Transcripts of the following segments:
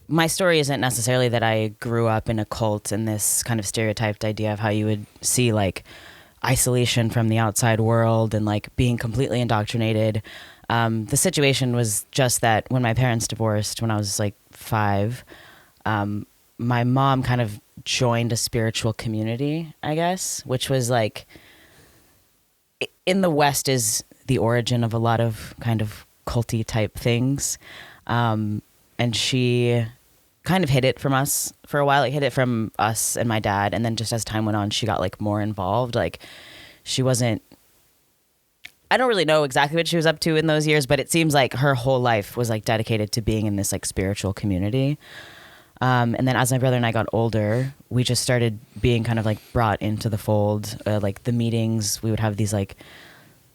my story isn't necessarily that I grew up in a cult and this kind of stereotyped idea of how you would see like isolation from the outside world and like being completely indoctrinated. The situation was just that when my parents divorced when I was like 5, my mom kind of joined a spiritual community, I guess, which was like in the West is the origin of a lot of kind of culty type things. And she kind of hid it from us for a while. Like hid it from us and my dad. And then just as time went on, she got like more involved. Like she wasn't, I don't really know exactly what she was up to in those years, but it seems like her whole life was like dedicated to being in this like spiritual community. And then as my brother and I got older, we just started being kind of like brought into the fold. Like the meetings, we would have these like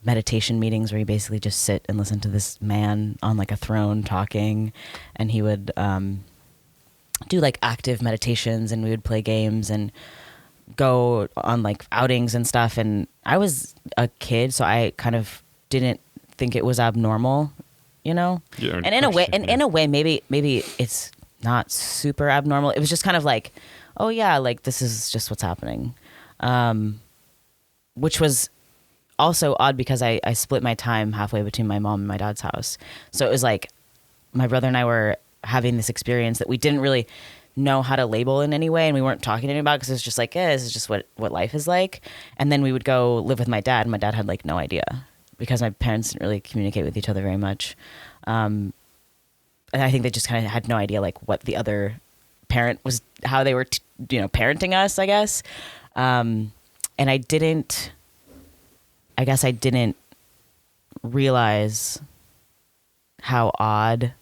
meditation meetings where you basically just sit and listen to this man on like a throne talking, and he would do like active meditations, and we would play games and go on like outings and stuff. And I was a kid, so I kind of didn't think it was abnormal, you know. Yeah, and in a way, maybe it's not super abnormal. It was just kind of like, oh yeah, like this is just what's happening, which was also odd because I split my time halfway between my mom and my dad's house. So it was like my brother and I were having this experience that we didn't really know how to label in any way, and we weren't talking to anybody because it was just like, this is just what life is like. And then we would go live with my dad, and my dad had like no idea because my parents didn't really communicate with each other very much. And I think they just kind of had no idea like what the other parent was, how they were, parenting us, I guess. And I guess I didn't realize how odd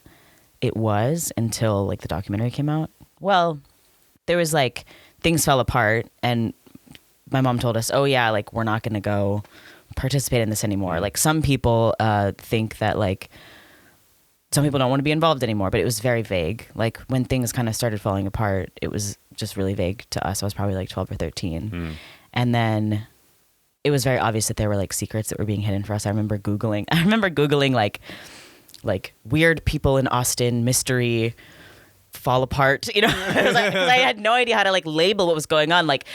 it was until like the documentary came out. Well, there was like things fell apart, and my mom told us, oh yeah, like we're not going to go participate in this anymore. Like some people think that like some people don't want to be involved anymore, but it was very vague. Like when things kind of started falling apart, it was just really vague to us. I was probably like 12 or 13. And then it was very obvious that there were like secrets that were being hidden for us. I remember Googling like weird people in Austin mystery fall apart, you know. Because I had no idea how to like label what was going on, like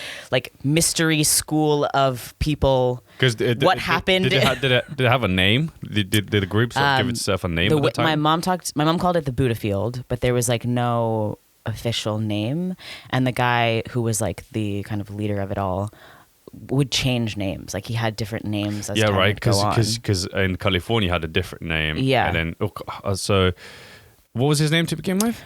mystery school of people. Because what happened? Did it have a name? Did the group sort of give itself a name at the time? My mom called it the Buddha Field, but there was like no official name. And the guy who was like the kind of leader of it all would change names. Like he had different names as time would go on. Because in California he had a different name. Yeah. And then so what was his name to begin with?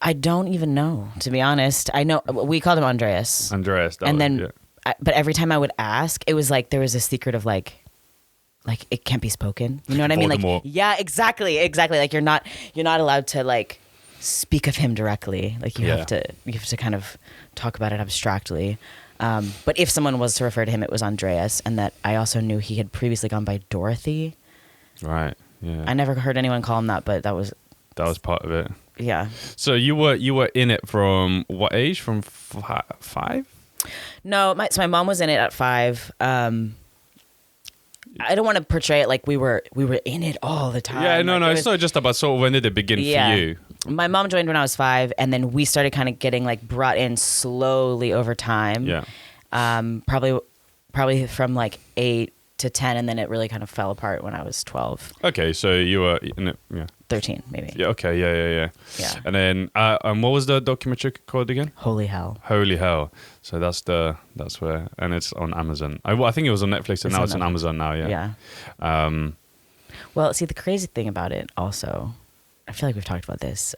I don't even know, to be honest. I know we called him Andreas. But every time I would ask, it was like there was a secret of like it can't be spoken. You know what I mean? Like yeah, exactly. Like you're not allowed to like speak of him directly. Like you have to kind of talk about it abstractly. But if someone was to refer to him, it was Andreas, and that I also knew he had previously gone by Dorothy. Right. Yeah. I never heard anyone call him that, but that was part of it. Yeah. So you were in it from what age? From 5? No, my mom was in it at 5. I don't want to portray it like we were in it all the time. Yeah, no, it's not just about sort of when did it begin for you. My mom joined when I was 5, and then we started kind of getting like brought in slowly over time. Yeah. Probably from like 8 to 10, and then it really kind of fell apart when I was 12. Okay, so you were in it, 13 maybe. Yeah. Okay. Yeah. And then, what was the documentary called again? Holy Hell. Holy Hell. So that's where, and it's on Amazon. I think it was on Netflix, and now it's on Amazon now. Yeah. Yeah. Well, see, the crazy thing about it also, I feel like we've talked about this.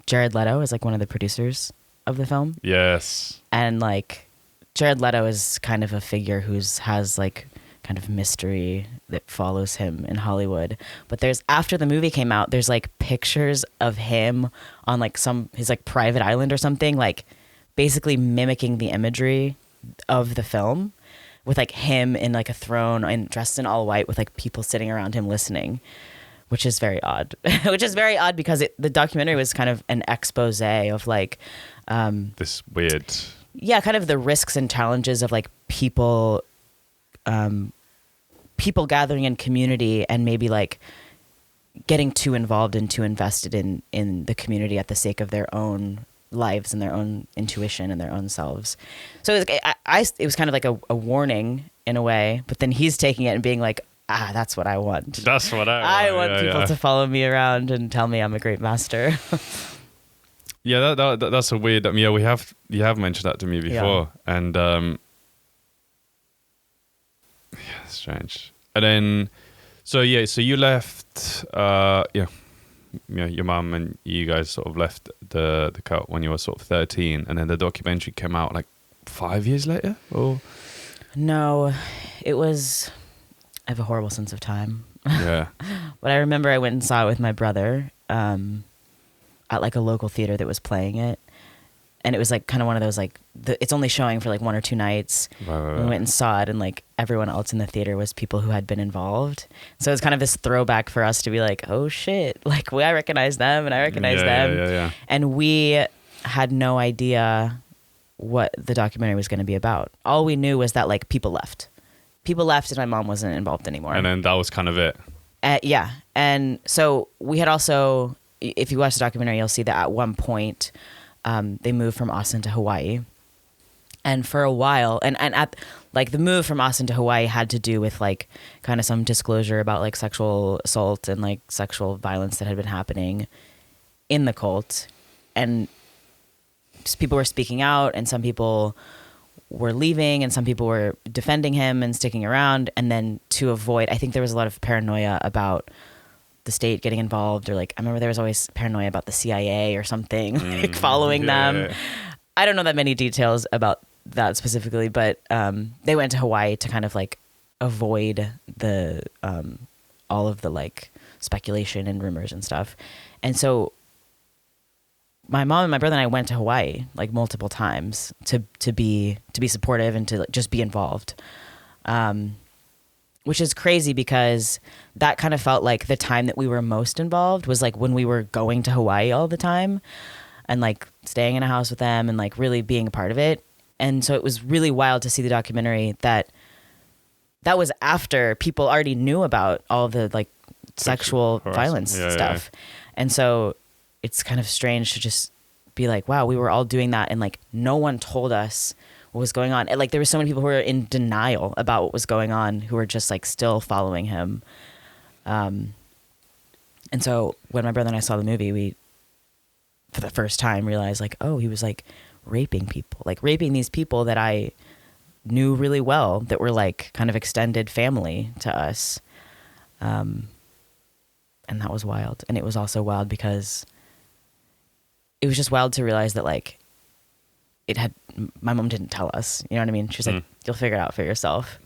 Jared Leto is like one of the producers of the film. Yes. And like Jared Leto is kind of a figure has like kind of mystery that follows him in Hollywood. But after the movie came out, there's like pictures of him on like his like private island or something, like basically mimicking the imagery of the film, with like him in like a throne and dressed in all white with like people sitting around him listening, which is very odd. Because the documentary was kind of an expose of like this weird, kind of the risks and challenges of like people gathering in community and maybe like getting too involved and too invested in the community at the sake of their own lives and their own intuition and their own selves. So it was kind of like a warning in a way, but then he's taking it and being like, that's what I want. That's what I want. I want people to follow me around and tell me I'm a great master. Yeah, that's a weird. You have mentioned that to me before, and strange. And then, so you left. Your mum and you guys sort of left the cult when you were sort of 13, and then the documentary came out like 5 years later. Or no, it was. I have a horrible sense of time. Yeah. But I remember I went and saw it with my brother at like a local theater that was playing it. And it was like kind of one of those like, it's only showing for like 1 or 2 nights. Right. We went and saw it, and like everyone else in the theater was people who had been involved. So it was kind of this throwback for us to be like, oh shit, like I recognize them and I recognize them. Yeah. And we had no idea what the documentary was going to be about. All we knew was that like people left and my mom wasn't involved anymore. And then that was kind of it. Yeah. And so we had also, if you watch the documentary, you'll see that at one point they moved from Austin to Hawaii. And for a while, and at like the move from Austin to Hawaii had to do with like kind of some disclosure about like sexual assault and like sexual violence that had been happening in the cult. And just people were speaking out, and some people were leaving, and some people were defending him and sticking around. And then to avoid, I think there was a lot of paranoia about the state getting involved, or like, I remember there was always paranoia about the CIA or something like following them. Yeah. I don't know that many details about that specifically, but they went to Hawaii to kind of like avoid the all of the like speculation and rumors and stuff. And so my mom and my brother and I went to Hawaii like multiple times to be supportive and to like, just be involved, which is crazy because that kind of felt like the time that we were most involved was like when we were going to Hawaii all the time and like staying in a house with them and like really being a part of it. And so it was really wild to see the documentary that was after people already knew about all the like sexual violence stuff. Yeah. And so it's kind of strange to just be like, wow, we were all doing that. And like, no one told us what was going on. And like, there were so many people who were in denial about what was going on, who were just like still following him. And so when my brother and I saw the movie, we, for the first time, realized like, oh, he was like raping these people that I knew really well, that were like kind of extended family to us. And that was wild. And it was also wild because it was just wild to realize that like my mom didn't tell us, you know what I mean? She was like, you'll figure it out for yourself.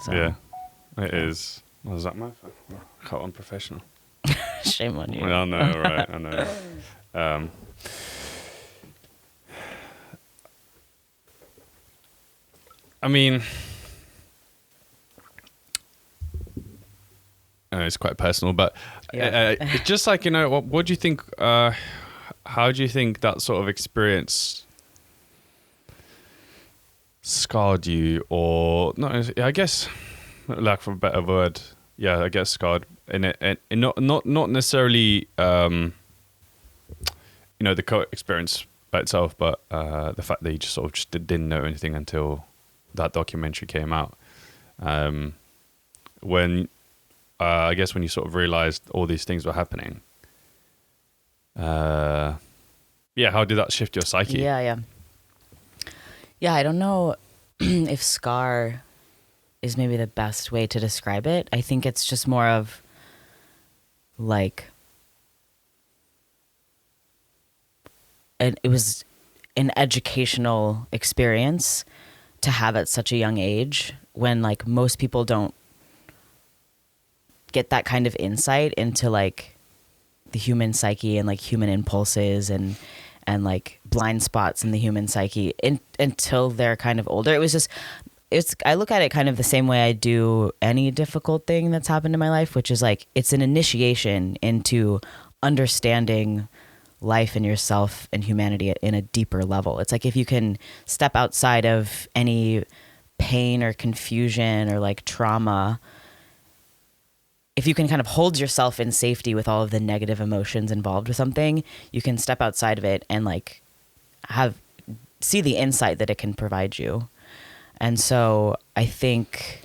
So, yeah, it is. Was that my phone? How unprofessional. Shame on you. I know, right? I know. I mean, it's quite personal, but it's just like, you know, what do you think, how do you think that sort of experience scarred you, or not? I guess, lack of a better word, yeah, I guess scarred in it, and not necessarily, you know, the experience by itself, but the fact that you just sort of just didn't know anything until that documentary came out. When I guess when you sort of realized all these things were happening, how did that shift your psyche? Yeah, I don't know if scar is maybe the best way to describe it. I think it's just more of like, it was an educational experience to have at such a young age, when like most people don't get that kind of insight into like the human psyche and like human impulses and like blind spots in the human psyche until they're kind of older. I look at it kind of the same way I do any difficult thing that's happened in my life, which is like, it's an initiation into understanding life and yourself and humanity in a deeper level. It's like, if you can step outside of any pain or confusion or like trauma, if you can kind of hold yourself in safety with all of the negative emotions involved with something, you can step outside of it and like see the insight that it can provide you. And so I think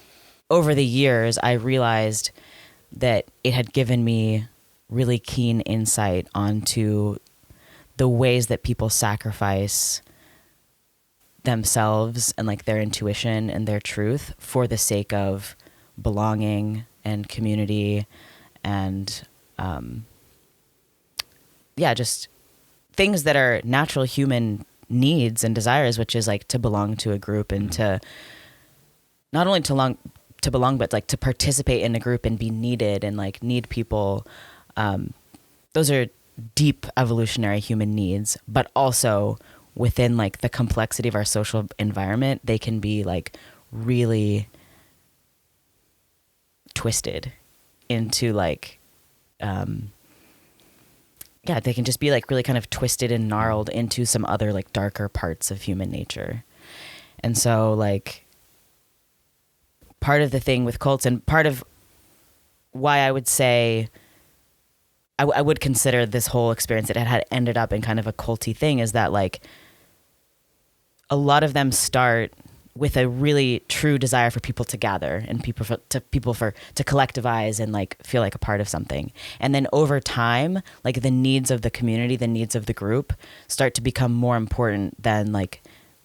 over the years, I realized that it had given me really keen insight onto the ways that people sacrifice themselves and like their intuition and their truth for the sake of belonging and community and just things that are natural human needs and desires, which is like to belong to a group and to not only to belong, but like to participate in a group and be needed and like need people. Those are deep evolutionary human needs, but also within like the complexity of our social environment, they can be like really twisted into like, they can just be like really kind of twisted and gnarled into some other like darker parts of human nature. And so like part of the thing with cults and part of why I would say I would consider this whole experience that had ended up in kind of a culty thing is that like a lot of them start with a really true desire for people to gather and to collectivize and like feel like a part of something. And then over time, like the needs of the community, the needs of the group start to become more important than like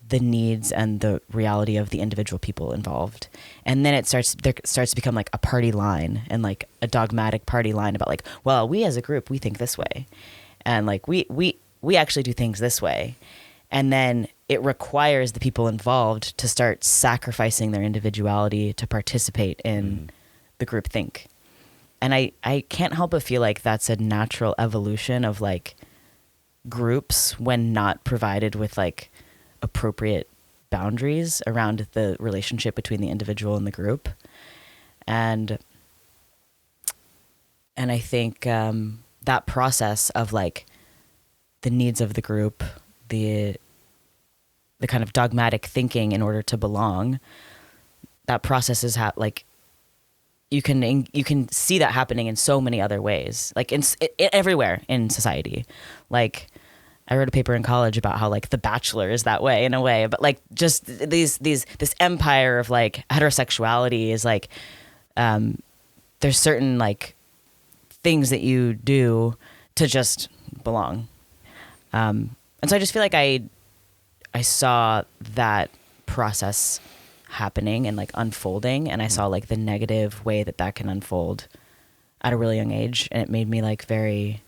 the needs and the reality of the individual people involved. And then there starts to become like a party line and like a dogmatic party line about like, well, we as a group, we think this way. And like, we actually do things this way. And then it requires the people involved to start sacrificing their individuality to participate in the group think. And I can't help but feel like that's a natural evolution of like groups when not provided with like appropriate boundaries around the relationship between the individual and the group. And I think that process of like the needs of the group, the kind of dogmatic thinking in order to belong, that process is like you can see that happening in so many other ways, like everywhere in society. Like I wrote a paper in college about how like The Bachelor is that way in a way, but like just this empire of like heterosexuality is like there's certain like things that you do to just belong. And so I just feel like I saw that process happening and like unfolding, and I saw like the negative way that can unfold at a really young age, and it made me like very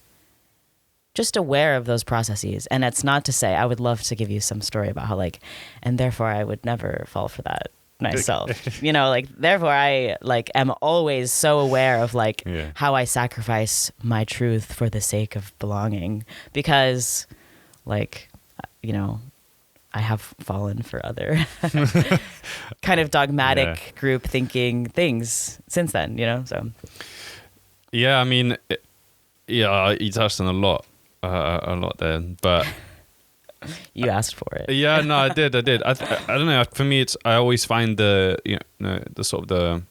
just aware of those processes. And that's not to say, I would love to give you some story about how like, and therefore I would never fall for that myself. You know, like therefore I like am always so aware of like how I sacrifice my truth for the sake of belonging, because like, you know, I have fallen for other kind of dogmatic group thinking things since then, you know? So yeah, I mean, you touched on a lot there, but you asked for it. Yeah, no, I did. I don't know. For me, I always find the sort of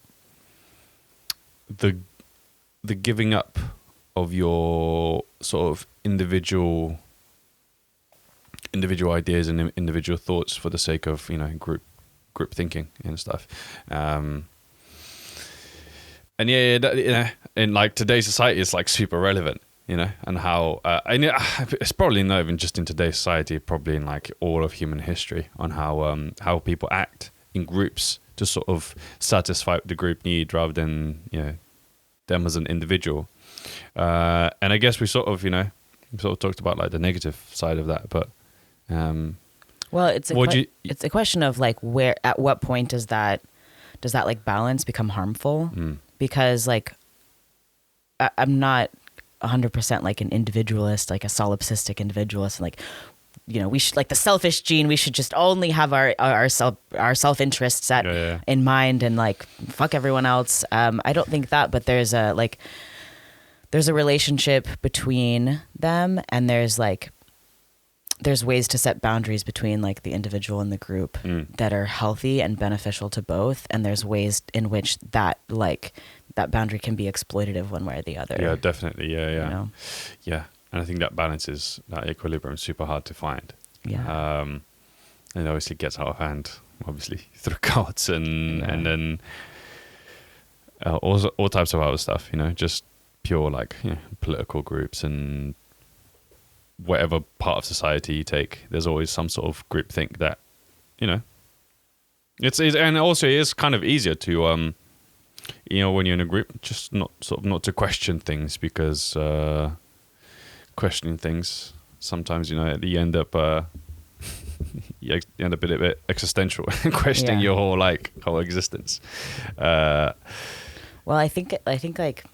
the giving up of your sort of individual ideas and individual thoughts for the sake of, you know, group thinking and stuff. And in like today's society, it's like super relevant, you know, and how I know it's probably not even just in today's society, probably in like all of human history, on how people act in groups to sort of satisfy the group need rather than, you know, them as an individual. And I guess we sort of talked about like the negative side of that, but well, it's a question of like at what point does that like balance become harmful? Because like I'm not 100% like an individualist, like a solipsistic individualist, and like, you know, we should like the selfish gene, we should just only have our self-interest set in mind and like fuck everyone else. I don't think that, but there's a relationship between them, and there's like there's ways to set boundaries between like the individual and the group that are healthy and beneficial to both, and there's ways in which that boundary can be exploitative one way or the other. Yeah, definitely. Yeah, yeah, You know? yeah. And I think that balance is that equilibrium is super hard to find. Yeah. And it obviously gets out of hand, obviously through cards and then all types of other stuff. You know, just pure like political groups and whatever part of society you take. There's always some sort of groupthink that it's and also it is kind of easier to when you're in a group, just not to question things, because questioning things sometimes you end up you end up a bit existential, questioning your whole existence. Well, I think like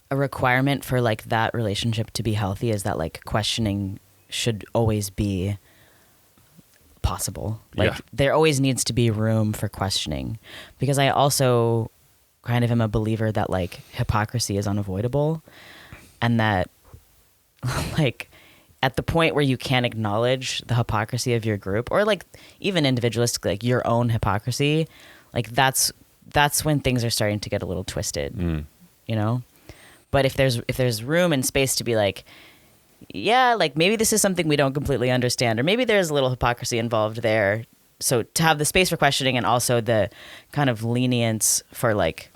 a requirement for like that relationship to be healthy is that like questioning should always be possible. Like there always needs to be room for questioning, because I also kind of am a believer that like hypocrisy is unavoidable, and that like at the point where you can't acknowledge the hypocrisy of your group, or like even individualistically, like your own hypocrisy, like that's when things are starting to get a little twisted, you know? But if there's room and space to be like, yeah, like maybe this is something we don't completely understand, or maybe there's a little hypocrisy involved there. So to have the space for questioning and also the kind of lenience for like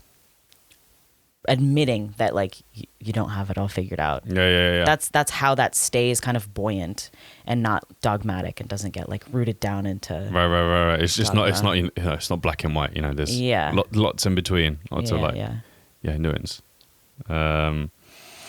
admitting that like you don't have it all figured out. Yeah. That's how that stays kind of buoyant and not dogmatic and doesn't get like rooted down into right. It's just dogma. It's not black and white. There's lots in between. Lots of nuance.